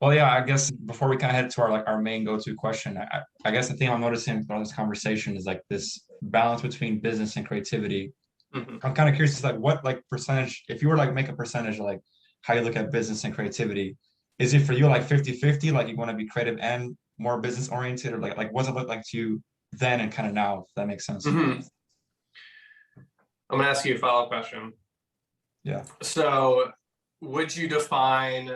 Well, yeah, I guess before we kind of head to our main go-to question, I guess the thing I'm noticing throughout this conversation is like this balance between business and creativity. Mhm. I'm kind of curious, like what like percentage, if you were like make a percentage of like how you look at business and creativity, is it for you like 50-50, like you want to be creative and more business oriented, or like what's it look like to you then and kind of now, if that makes sense? Mhm. I'm gonna ask you a follow-up question. Yeah. So, would you define,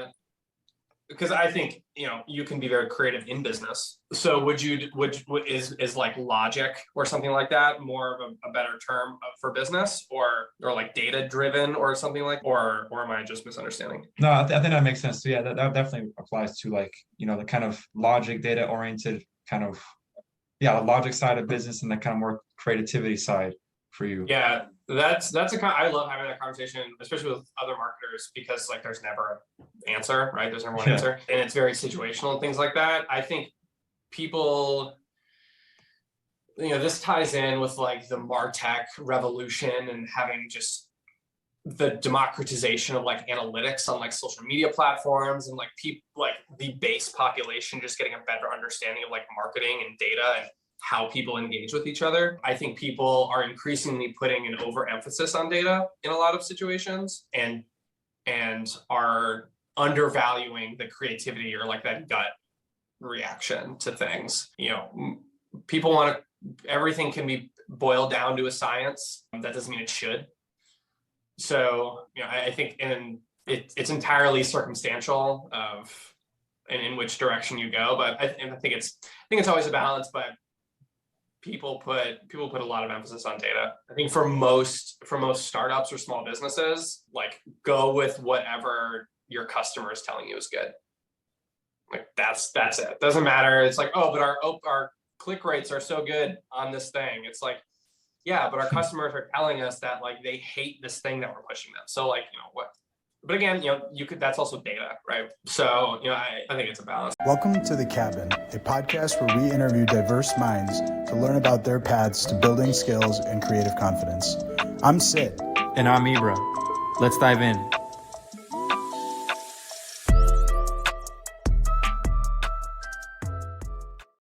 because I think you can be very creative in business. So, is like logic or something like that more of a better term for business, or like data driven or something like, or am I just misunderstanding? No, I think that makes sense. So yeah, that definitely applies to like, the kind of logic, data oriented kind of, yeah, the logic side of business and the kind of more creativity side for you. Yeah, that's a kind. I love having that conversation, especially with other marketers, because like there's never an answer, right? There's never one Yeah. answer, and it's very situational and things like that. I think people, this ties in with like the MarTech revolution and having just the democratization of like analytics on like social media platforms, and like people, like the base population just getting a better understanding of like marketing and data and how people engage with each other. I think people are increasingly putting an overemphasis on data in a lot of situations, and are undervaluing the creativity or like that gut reaction to things. People want to, everything can be boiled down to a science. That doesn't mean it should. So, I think it's entirely circumstantial of and in which direction you go. But I think it's always a balance. But people put a lot of emphasis on data. I think for most startups or small businesses, like go with whatever your customer is telling you is good. Like that's it. Doesn't matter. It's like, oh, but our click rates are so good on this thing. It's like, yeah, but our customers are telling us that like they hate this thing that we're pushing them. So like, what? But again, that's also data, right? So, I think it's a balance. Welcome to The Cabin, a podcast where we interview diverse minds to learn about their paths to building skills and creative confidence. I'm Sid. And I'm Ibra. Let's dive in.